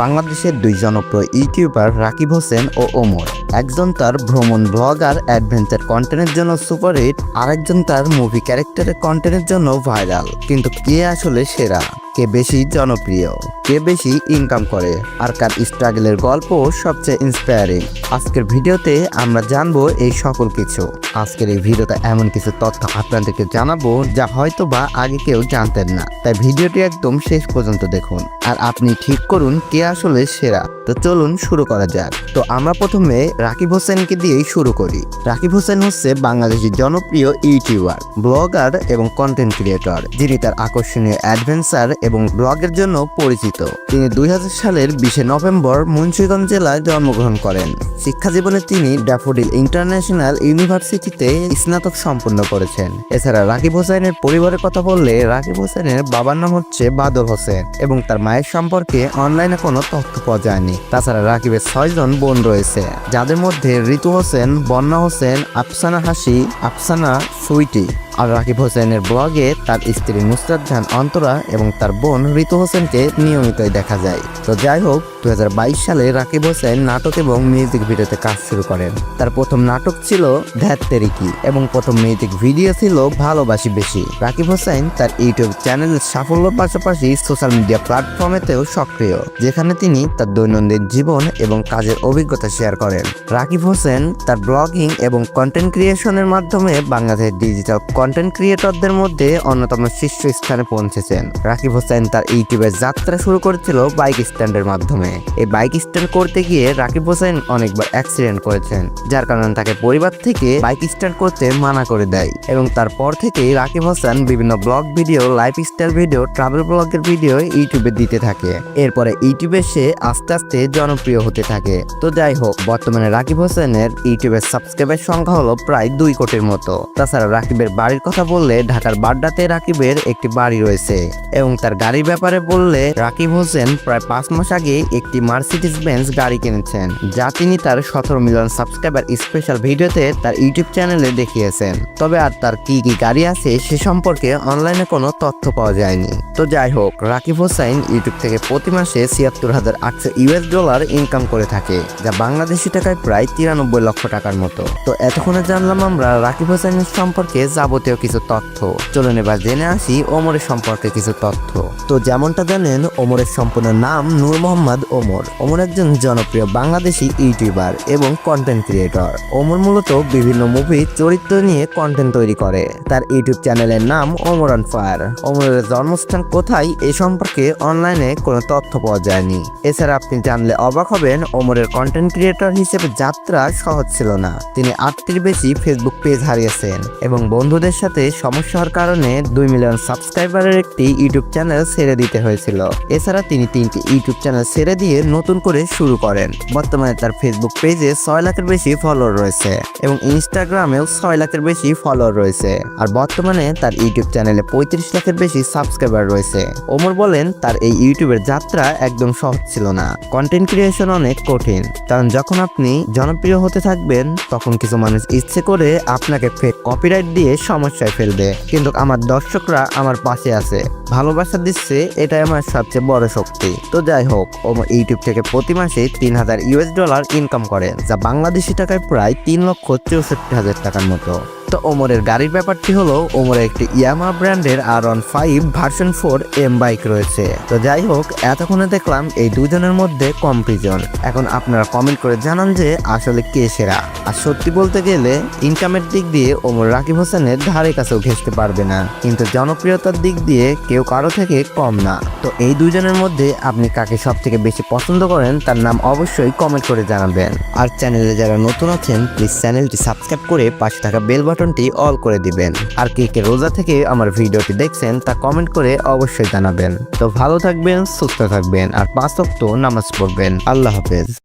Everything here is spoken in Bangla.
বাংলাদেশের দুই জনপ্রিয় ইউটিউবার রাকিব হোসেন ও ওমর। একজন তার ভ্রমণ ব্লগার অ্যাডভেঞ্চার কন্টেন্টের জন্য সুপারহিট, আরেকজন তার মুভি ক্যারেক্টারের কন্টেন্টের জন্য ভাইরাল। কিন্তু কে আসলে সেরা, কে বেশি জনপ্রিয়, কে বেশি ইনকাম করে, আর কার স্ট্রাগলের গল্প সবচেয়ে ইন্সপায়ারিং? আজকের ভিডিওতে আমরা জানবো এই সকল কিছু। আজকের এই ভিডিওতে এমন কিছু তথ্য আপনাদেরকে জানাবো যা হয়তো বা আগে কেউ জানতেন না, তাই ভিডিওটি একদম শেষ পর্যন্ত দেখুন আর আপনি ঠিক করুন কে আসলে সেরা। তো চলুন শুরু করা যাক। তো আমরা প্রথমে রাকিব হোসেনকে দিয়েই শুরু করি। রাকিব হোসেন হচ্ছে বাংলাদেশের জনপ্রিয় ইউটিউবার, ব্লগার এবং কন্টেন্ট ক্রিয়েটর, যিনি তার আকর্ষণীয় অ্যাডভেঞ্চার এবং ব্লগের জন্য পরিচিত। তিনি 2000 সালের 20 নভেম্বর মুন্সিগঞ্জ জেলায় জন্মগ্রহণ করেন। শিক্ষা জীবনে তিনি ড্যাফোডিল ইন্টারন্যাশনাল ইউনিভার্সিটিতে স্নাতক সম্পন্ন করেছেন। এছাড়া রাকিব হোসেনের পরিবারের কথা বললে, রাকিব হোসেনের বাবার নাম হচ্ছে বাদল হোসেন এবং তার মায়ের সম্পর্কে অনলাইনে কোনো তথ্য পাওয়া যায়নি। তাছাড়া রাকিবের 6 জন বোন রয়েছে, যাদের মধ্যে ঋতু হোসেন, বন্যা হোসেন, আফসানা হাসি, আফসানা সুইটি। আর রাকিব হোসেনের ব্লগে তার স্ত্রী নুসরাত জাহান অন্তরা এবং তার বোন ঋতু হোসেনকে নিয়মিতই দেখা যায়। তো যাই হোক, 2022 সালে রাকিব হোসেন নাটক এবং মিউজিক ভিডিওতে কাজ শুরু করেন। তার প্রথম নাটক ছিল ধ্যাত তেরিকি এবং প্রথম মিউজিক ভিডিও ছিল ভালোবাসি বেশি। রাকিব হোসেন তার ইউটিউব চ্যানেলের সাফল্যের পাশাপাশি সোশ্যাল মিডিয়া প্ল্যাটফর্মেতেও সক্রিয়, যেখানে তিনি তার দৈনন্দিন জীবন এবং কাজের অভিজ্ঞতা শেয়ার করেন। রাকিব হোসেন তার ব্লগিং এবং কন্টেন্ট ক্রিয়েশনের মাধ্যমে বাংলাদেশের ডিজিটাল কন্টেন্ট ক্রিয়েটরদের মধ্যে অন্যতম শীর্ষ স্থানে পৌঁছেছেন। রাকিব হোসেন তার ইউটিউবের যাত্রা শুরু করেছিল বাইক স্ট্যান্ডের মাধ্যমে। এই বাইক স্ট্যান্ড করতে গিয়ে রাকিব হোসেন অনেকবার অ্যাক্সিডেন্ট করেছেন, যার কারণে তাকে পরিবার থেকে বাইক স্ট্যান্ড করতে মানা করে দেয় এবং তারপর থেকেই রাকিব হোসেন বিভিন্ন blog video, lifestyle video, travel ব্লগের ভিডিও ইউটিউবে দিতে থাকে। এরপরে ইউটিউবে সে আস্তে আস্তে জনপ্রিয় হতে থাকে। তো যাই হোক, বর্তমানে রাকিব হোসেনের ইউটিউবের সাবস্ক্রাইবার সংখ্যা হলো প্রায় 2 কোটির মতো। তাছাড়া রাকিবের বাড়ির কথা বললে, ঢাকার বাড্ডাতে রাকিবের একটি বাড়ি রয়েছে এবং তার গাড়ির ব্যাপারে বললে, রাকিব হোসেন প্রায় 5 মাস আগে একটি মার্সিডিজ বেঞ্জ গাড়ি কিনেছেন, যা তিনি তার 17 মিলিয়ন সাবস্ক্রাইবার স্পেশাল ভিডিওতে তার ইউটিউব চ্যানেলে দেখিয়েছেন। তবে আর তার কি কি গাড়ি আছে সে সম্পর্কে অনলাইনে কোনো তথ্য পাওয়া যায়নি। তো যাই হোক, রাকিব হোসেন ইউটিউব থেকে প্রতি মাসে $৭৬,৮০০ ইনকাম করে থাকে, যা বাংলাদেশি টাকায় প্রায় 93 লক্ষ টাকার মতো। তো এতক্ষণে জানলাম আমরা রাকিব হোসেনের সম্পর্কে যাবতীয় কিছু তথ্য। চলুন এবার জেনে আসি ওমরের সম্পর্কে কিছু তথ্য। তো যেমনটা জানেন, ওমরের সম্পূর্ণ নাম নূর মোহাম্মদ ওমর। ওমর একজন জনপ্রিয় বাংলাদেশি ইউটিউবার এবং কন্টেন্ট ক্রিয়েটর। ওমর মূলত বিভিন্ন মুভি চরিত্র নিয়ে কন্টেন্ট তৈরি করে। তার ইউটিউব চ্যানেলের নাম ওমর অন ফায়ার। ওমরের জন্মস্থান কোথায় এ সম্পর্কে অনলাইনে কোনো তথ্য পাওয়া যায়নি। এছাড়া আপনি জানলে অবাক হবেন, ওমরের কন্টেন্ট ক্রিয়েটর হিসেবে যাত্রা সহজ ছিল না। তিনি 8টির বেশি ফেসবুক পেজ হারিয়েছেন এবং বন্ধুদের সাথে সমস্যা হওয়ার কারণে 2 মিলিয়ন সাবস্ক্রাইবারের একটি ইউটিউব চ্যানেল ছেড়ে দিতে হয়েছিল। এছাড়া তিনি 3টি ইউটিউব চ্যানেল ছেড়ে দিয়ে নতুন করে শুরু করেন। বর্তমানে তার ফেসবুক পেজে 6 লাখের বেশি ফলোয়ার রয়েছে এবং ইনস্টাগ্রামেও 6 লাখের বেশি ফলোয়ার রয়েছে। আর বর্তমানে তার ইউটিউব চ্যানেলে 35 লাখের বেশি সাবস্ক্রাইবার রয়েছে। ওমর বলেন, তার এই ইউটিউবের যাত্রা একদম সহজ ছিল না। কন্টেন্ট ক্রিয়েশন অনেক কঠিন, কারণ যখন আপনি জনপ্রিয় হতে থাকবেন তখন কিছু মানুষ ইচ্ছে করে আপনাকে ফেক কপিরাইট দিয়ে সমস্যায় ফেলবে, কিন্তু আমার দর্শকরা আমার পাশে আছে, ভালোবাসা দিচ্ছে, এটাই আমার সবচেয়ে বড় শক্তি। তো যাই হোক, ওমর ইউটিউব থেকে প্রতি মাসে $3,000 ইনকাম করেন, যা বাংলাদেশি টাকায় প্রায় 3,64,000 টাকার মতো। তো ওমরের গাড়ির ব্যাপারটি হলো, ওমরের একটি ইয়ামাহা ব্র্যান্ডের R15 ভার্সন 4M বাইক রয়েছে। তো যাই হোক, এতক্ষণে দেখলাম এই দুজনের মধ্যে কম্পিটিশন। এখন আপনারা কমেন্ট করে জানান যে আসলে কে সেরা। আর সত্যি বলতে গেলে ইনকামের দিক দিয়ে ওমর রাকিব হোসেনের ধারে কাছেও ঘেঁষতে পারবে না, কিন্তু জনপ্রিয়তার দিক দিয়ে কেউ কারো থেকে কম না। তো এই দুজনের মধ্যে আপনি কাকে সব থেকে বেশি পছন্দ করেন তার নাম অবশ্যই কমেন্ট করে জানাবেন। আর চ্যানেলে যারা নতুন আছেন, প্লিজ চ্যানেলটি সাবস্ক্রাইব করে পাশে থাকা বেল বাটনটি অল করে দিবেন। আর কে কে রোজা থেকে আমার ভিডিওটি দেখছেন তা কমেন্ট করে অবশ্যই জানাবেন। তো ভালো থাকবেন, সুস্থ থাকবেন আর 5 ওয়াক্ত নামাজ পড়বেন। আল্লাহ হাফেজ।